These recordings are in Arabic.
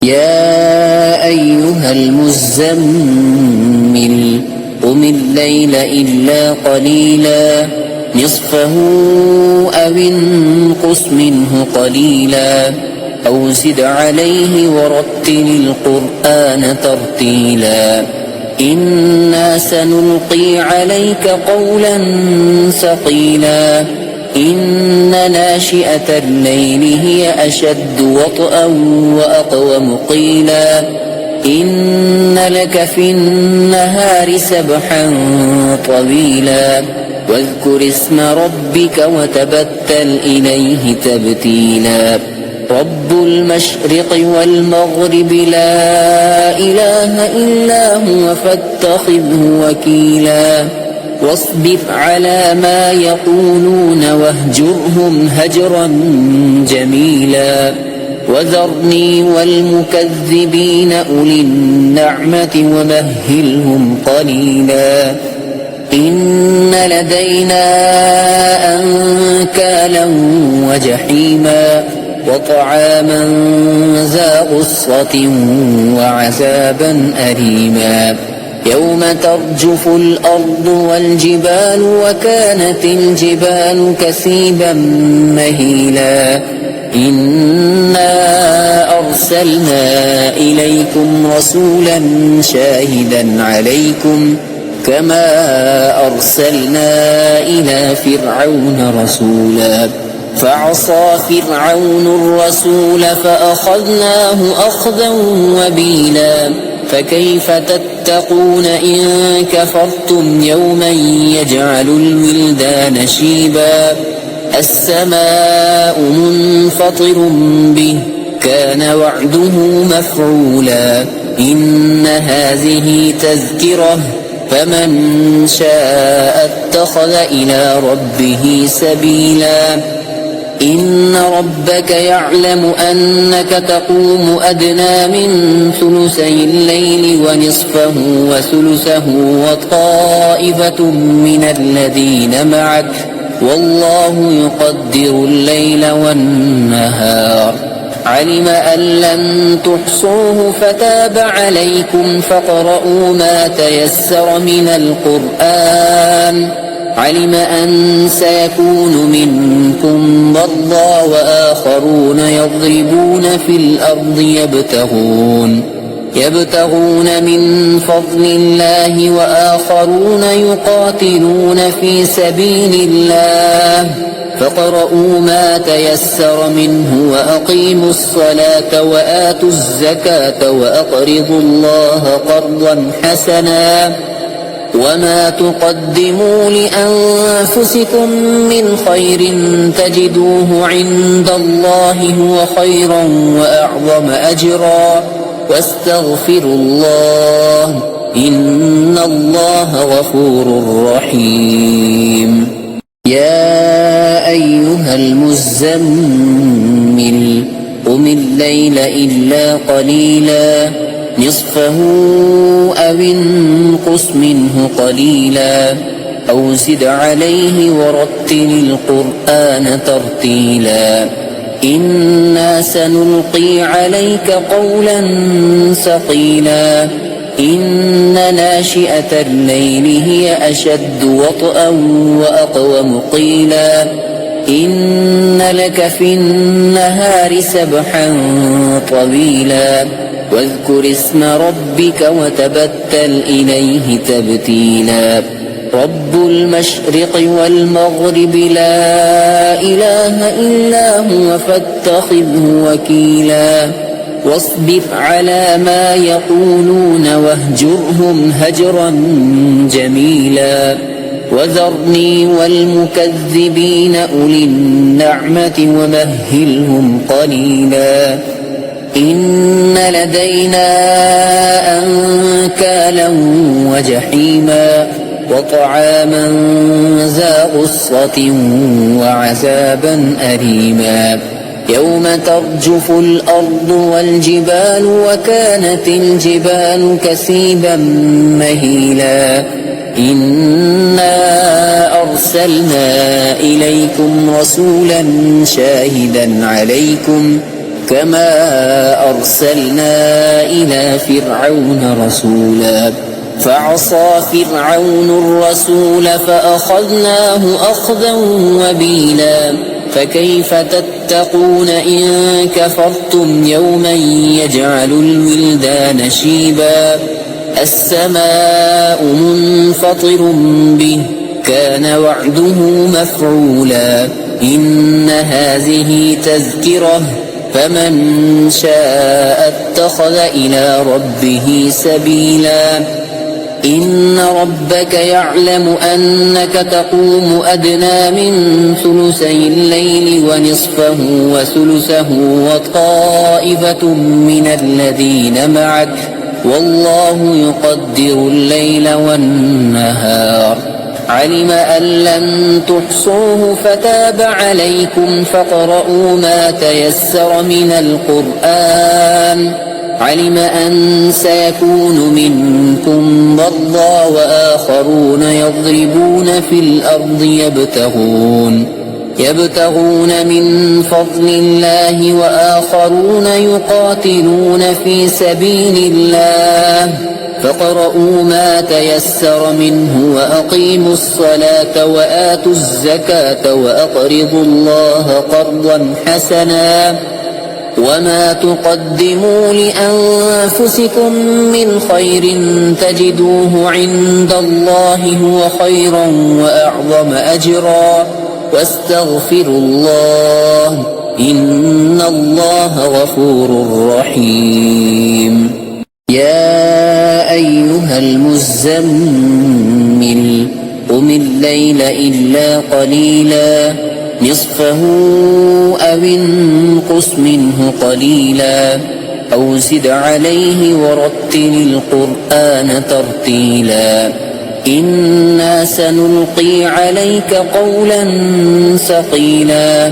يا أيها المزمل قم الليل إلا قليلا نصفه أو انقص منه قليلا أو زد عليه ورتل القرآن ترتيلا إنا سنلقي عليك قولا ثقيلا إن ناشئة الليل هي أشد وطئا وأقوم قيلا إن لك في النهار سبحا طويلا واذكر اسم ربك وتبتل إليه تبتيلا رب المشرق والمغرب لا إله إلا هو فاتخذه وكيلا واصبر على ما يقولون واهجرهم هجرا جميلا وذرني والمكذبين أولي النعمة ومهلهم قليلا إن لدينا أنكالا وجحيما وطعاما ذا غصة وعذابا أليما يوم ترجف الأرض والجبال وكانت الجبال كثيبا مهيلا إنا أرسلنا إليكم رسولا شاهدا عليكم كما أرسلنا إلى فرعون رسولا فعصى فرعون الرسول فأخذناه أخذا وبيلا فكيف تتقون إن كفرتم يوما يجعل الولدان شيبا السماء منفطر به كان وعده مفعولا إن هذه تذكرة فمن شاء اتخذ إلى ربه سبيلا إن ربك يعلم أنك تقوم أدنى من ثلثي الليل ونصفه وثلثه وطائفة من الذين معك والله يقدر الليل والنهار علم أن لن تحصوه فتاب عليكم فاقرؤوا ما تيسر من القرآن علم أن سيكون منكم مرضى وآخرون يضربون في الأرض يبتغون من فضل الله وآخرون يقاتلون في سبيل الله فاقرؤوا ما تيسر منه وأقيموا الصلاة وآتوا الزكاة وأقرضوا الله قرضا حسنا وما تقدموا لأنفسكم من خير تجدوه عند الله هو خيرا وأعظم أجرا واستغفروا الله إن الله غفور رحيم يا أيها المزمل قم الليل إلا قليلا نصفه أو انقص منه قليلا أو زد عليه ورتل القرآن ترتيلا إنا سنلقي عليك قولا ثقيلا إن ناشئة الليل هي أشد وطئا وأقوم قيلا إن لك في النهار سبحا طويلا واذكر اسم ربك وتبتل إليه تبتيلا رب المشرق والمغرب لا إله إلا هو فاتخذه وكيلا واصبر على ما يقولون واهجرهم هجرا جميلا وذرني والمكذبين أولي النعمة ومهلهم قليلا إن لدينا أنكالا وجحيما وطعاما ذا غصة وعذابا أليما يوم ترجف الأرض والجبال وكانت الجبال كثيبا مهيلا إنا أرسلنا إليكم رسولا شاهدا عليكم كما أرسلنا إلى فرعون رسولا فعصى فرعون الرسول فأخذناه أخذا وبيلا فكيف تتقون إن كفرتم يوما يجعل الولدان شيبا السماء منفطر به كان وعده مفعولا إن هذه تذكرة فمن شاء اتخذ إلى ربه سبيلا إن ربك يعلم أنك تقوم أدنى من ثلثي الليل ونصفه وثلثه وطائفة من الذين معك والله يقدر الليل والنهار علم أن لن تحصوه فتاب عليكم فاقرؤوا ما تيسر من القرآن علم أن سيكون منكم مرضى وآخرون يضربون في الأرض يبتغون من فضل الله وآخرون يقاتلون في سبيل الله فاقرؤوا ما تيسر منه وأقيموا الصلاة وآتوا الزكاة وأقرضوا الله قرضا حسنا وما تقدموا لأنفسكم من خير تجدوه عند الله هو خيرا وأعظم أجرا واستغفروا الله إن الله غفور رحيم يا أيها المزمل قم الليل إلا قليلا نصفه أو انقص منه قليلا أو زد عليه ورتل القرآن ترتيلا إنا سنلقي عليك قولا ثقيلا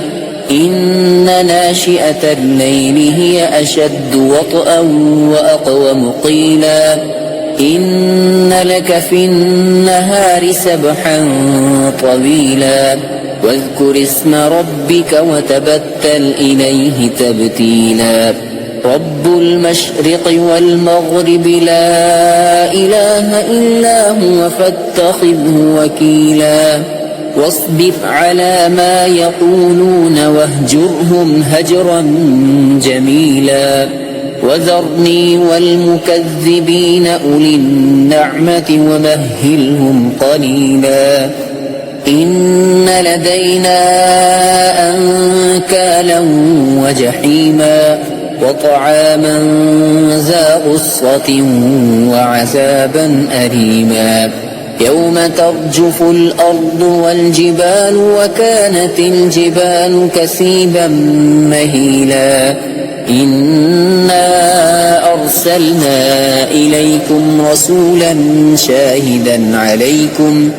إن ناشئة الليل هي أشد وطئا وأقوم قيلا إن لك في النهار سبحا طويلا واذكر اسم ربك وتبتل إليه تبتيلا رب المشرق والمغرب لا إله إلا هو فاتخذه وكيلا واصبر على ما يقولون واهجرهم هجرا جميلا وذرني والمكذبين أولي النعمة ومهلهم قليلا إن لدينا أنكالا وجحيما وطعاما ذا غصة وعذابا أليما يوم ترجف الأرض والجبال وكانت الجبال كثيبا مهيلا إنا أرسلنا إليكم رسولا شاهدا عليكم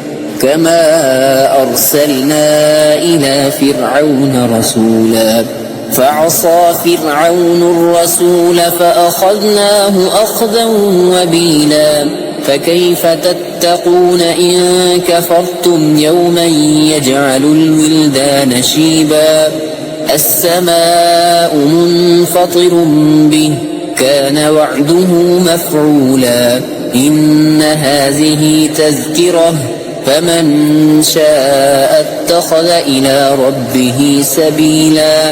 كما أرسلنا إلى فرعون رسولا فعصى فرعون الرسول فأخذناه أخذا وبيلا فكيف تتقون إن كفرتم يوما يجعل الولدان شيبا السماء منفطر به كان وعده مفعولا إن هذه تذكرة فمن شاء اتخذ إلى ربه سبيلا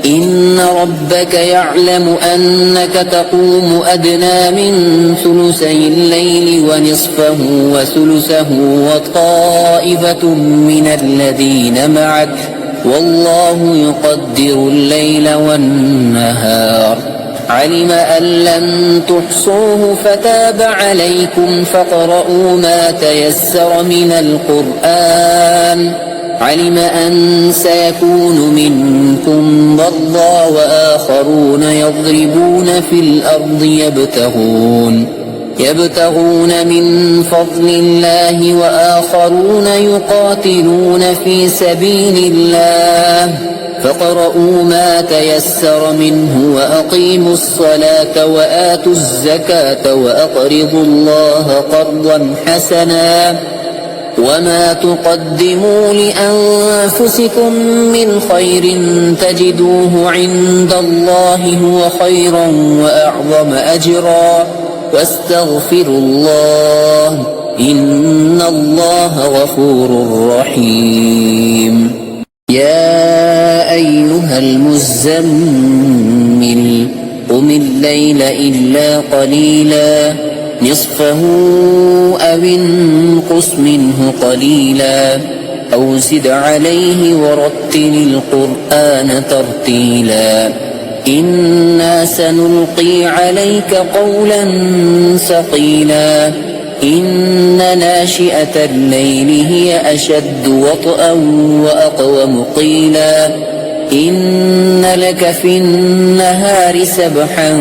إن ربك يعلم أنك تقوم أدنى من ثلثي الليل ونصفه وثلثه وطائفة من الذين معك والله يقدر الليل والنهار علم أن لن تحصوه فتاب عليكم فاقرؤوا ما تيسر من القرآن علم أن سيكون منكم مرضى وآخرون يضربون في الأرض يبتغون من فضل الله وآخرون يقاتلون في سبيل الله فاقرؤوا ما تيسر منه وأقيموا الصلاة وآتوا الزكاة وأقرضوا الله قرضا حسنا وما تقدموا لأنفسكم من خير تجدوه عند الله هو خيرا وأعظم أجرا واستغفروا الله إن الله غفور رحيم. يا أيها المزمل قم الليل إلا قليلا نصفه أو انقص منه قليلا أو زد عليه ورتل القرآن ترتيلا إنا سنلقي عليك قولا ثقيلا إن ناشئة الليل هي أشد وطئا وأقوم قيلا إن لك في النهار سبحا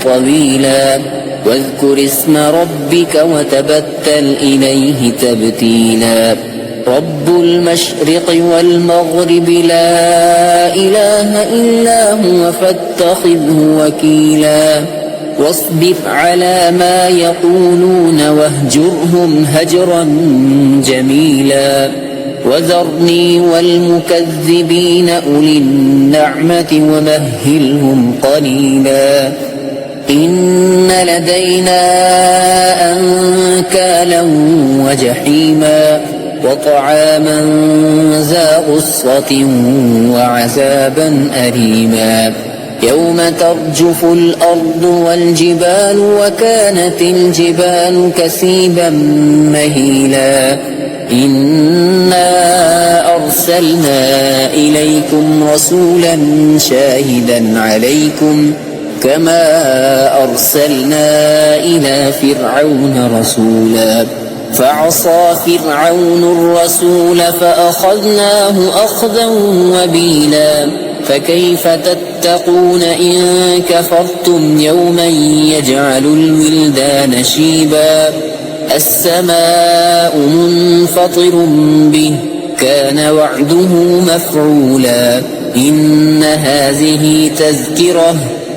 طويلا واذكر اسم ربك وتبتل إليه تبتيلا رب المشرق والمغرب لا إله إلا هو فاتخذه وكيلا واصبر على ما يقولون واهجرهم هجرا جميلا وذرني والمكذبين أولي النعمة ومهلهم قليلا إن لدينا أنكالا وجحيما وطعاما ذا غصة وعذابا أليما يوم ترجف الأرض والجبال وكانت الجبال كثيبا مهيلا إنا أرسلنا إليكم رسولا شاهدا عليكم كما أرسلنا إلى فرعون رسولا فعصى فرعون الرسول فأخذناه أخذا وبيلا فكيف تتقون إن كفرتم يوما يجعل الولدان شيبا السماء منفطر به كان وعده مفعولا إن هذه تذكرة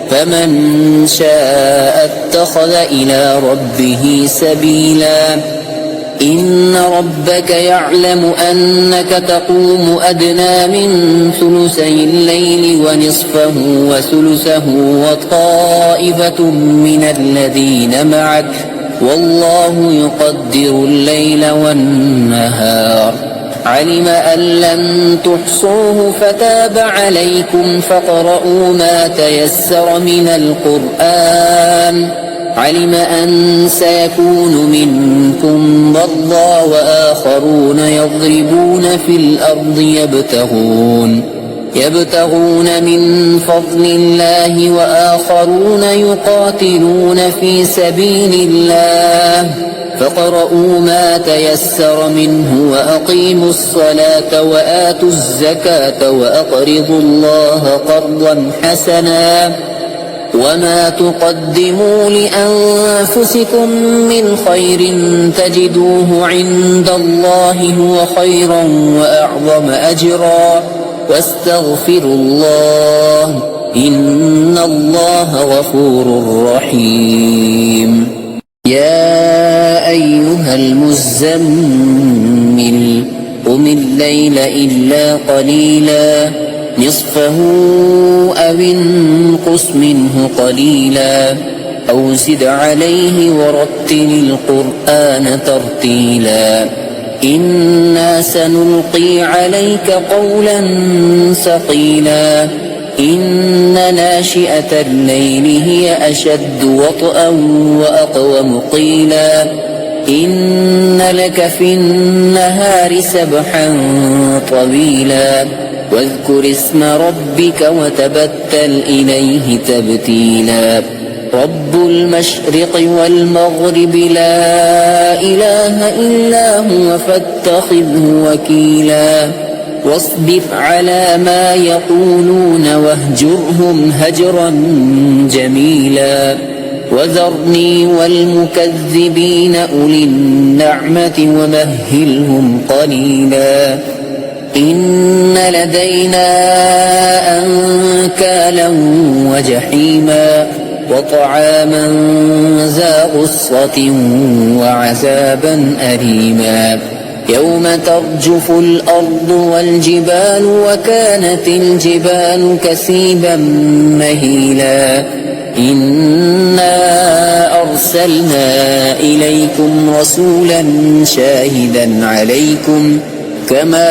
فمن شاء اتخذ إلى ربه سبيلا إن ربك يعلم أنك تقوم أدنى من ثلثي الليل ونصفه وثلثه وطائفة من الذين معك والله يقدر الليل والنهار علم أن لن تحصوه فتاب عليكم فاقرؤوا ما تيسر من القرآن علم أن سيكون منكم مرضى وآخرون يضربون في الأرض يبتغون من فضل الله وآخرون يقاتلون في سبيل الله فاقرؤوا ما تيسر منه وأقيموا الصلاة وآتوا الزكاة وأقرضوا الله قرضا حسنا وما تقدموا لأنفسكم من خير تجدوه عند الله هو خيرا وأعظم أجرا واستغفروا الله إن الله غفور رحيم. يا أيها المزمل قم الليل إلا قليلا نصفه أو انقص منه قليلا أو زد عليه ورتل القرآن ترتيلا إنا سنلقي عليك قولا ثقيلا إن ناشئة الليل هي أشد وطئا وأقوم قيلا إن لك في النهار سبحا طويلا واذكر اسم ربك وتبتل إليه تبتيلا رب المشرق والمغرب لا إله إلا هو فاتخذه وكيلا واصبر على ما يقولون واهجرهم هجرا جميلا وذرني والمكذبين أولي النعمة ومهلهم قليلا إن لدينا أنكالا وجحيما وطعاما ذا غصة وعذابا أليما يوم ترجف الأرض والجبال وكانت الجبال كثيبا مهيلا إنا أرسلنا إليكم رسولا شاهدا عليكم كما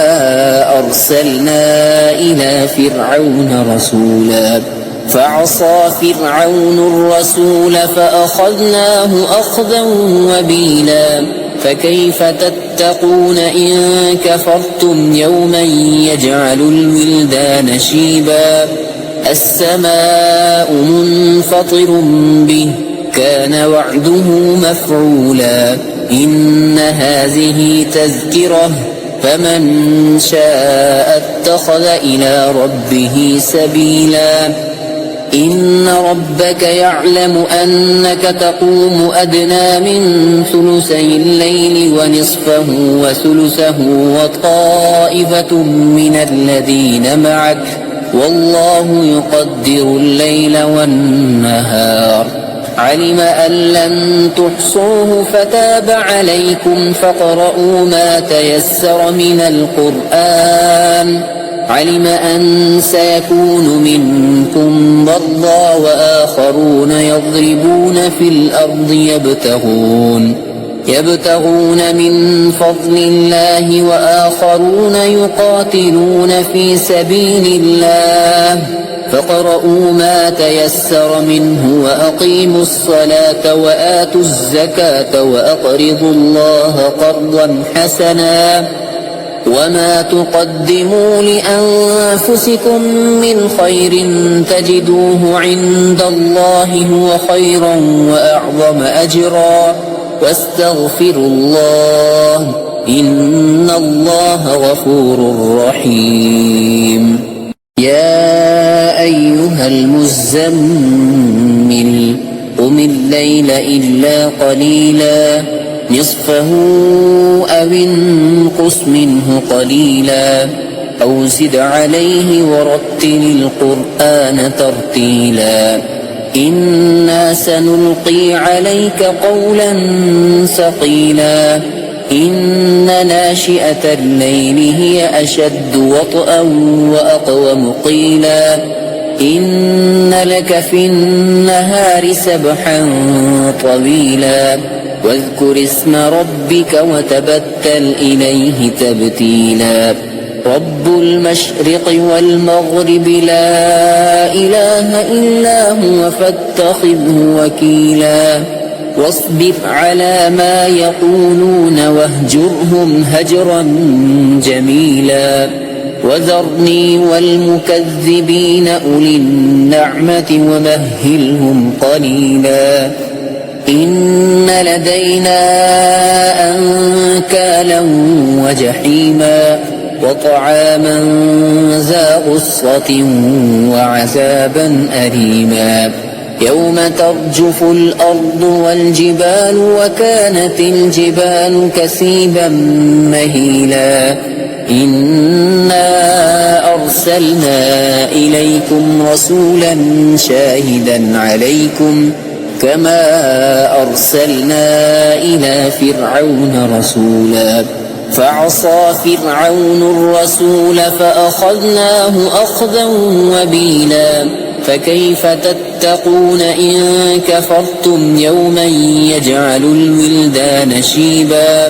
أرسلنا إلى فرعون رسولا فعصى فرعون الرسول فأخذناه أخذا وبيلا فكيف تتقون إن كفرتم يوما يجعل الولدان شيبا السماء منفطر به كان وعده مفعولا إن هذه تذكرة فمن شاء اتخذ إلى ربه سبيلا إن ربك يعلم أنك تقوم أدنى من ثلثي الليل ونصفه وثلثه وطائفة من الذين معك والله يقدر الليل والنهار علم أن لن تحصوه فتاب عليكم فاقرؤوا ما تيسر من القرآن علم أن سيكون منكم مرضى وآخرون يضربون في الأرض يبتغون من فضل الله وآخرون يقاتلون في سبيل الله فاقرؤوا ما تيسر منه وأقيموا الصلاة وآتوا الزكاة وأقرضوا الله قرضا حسنا وما تقدموا لأنفسكم من خير تجدوه عند الله هو خيرا وأعظم أجرا واستغفروا الله إن الله غفور رحيم يا أيها المزمل قم الليل إلا قليلا نصفه أو انقص منه قليلا أو زد عليه ورتل القرآن ترتيلا إنا سنلقي عليك قولا ثقيلا إن ناشئة الليل هي أشد وطئا وأقوم قيلا إن لك في النهار سبحا طويلا واذكر اسم ربك وتبتل إليه تبتيلا رب المشرق والمغرب لا إله إلا هو فاتخذه وكيلا واصبر على ما يقولون واهجرهم هجرا جميلا وذرني والمكذبين أولي النعمة ومهلهم قليلا إن لدينا أنكالا وجحيما وطعاما ذا غصة وعذابا أليما يوم ترجف الأرض والجبال وكانت الجبال كثيبا مهيلا إنا أرسلنا إليكم رسولا شاهدا عليكم كما أرسلنا إلى فرعون رسولا فعصى فرعون الرسول فأخذناه أخذا وبيلا فكيف تتقون إن كفرتم يوما يجعل الولدان شيبا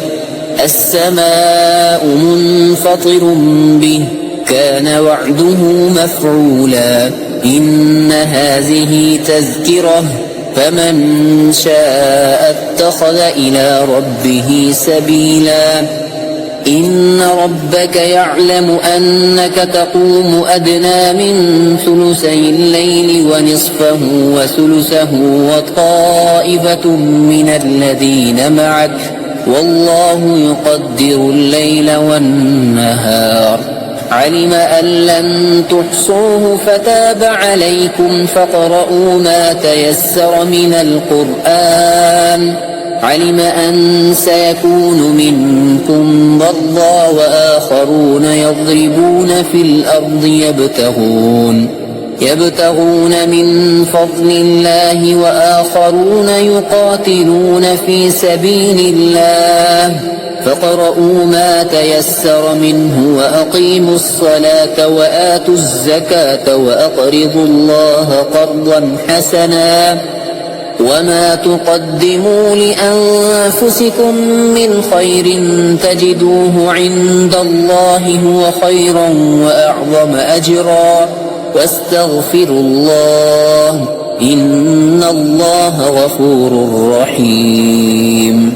السماء منفطر به كان وعده مفعولا إن هذه تذكرة فمن شاء اتخذ إلى ربه سبيلا إن ربك يعلم أنك تقوم أدنى من ثلثي الليل ونصفه وثلثه وطائفة من الذين معك والله يقدر الليل والنهار علم أن لن تحصوه فتاب عليكم فاقرؤوا ما تيسر من القرآن علم أن سيكون منكم مرضى وآخرون يضربون في الأرض يبتغون من فضل الله وآخرون يقاتلون في سبيل الله فاقرؤوا ما تيسر منه وأقيموا الصلاة وآتوا الزكاة وأقرضوا الله قرضا حسنا وما تقدموا لأنفسكم من خير تجدوه عند الله هو خيرا وأعظم أجرا واستغفروا الله إن الله غفور رحيم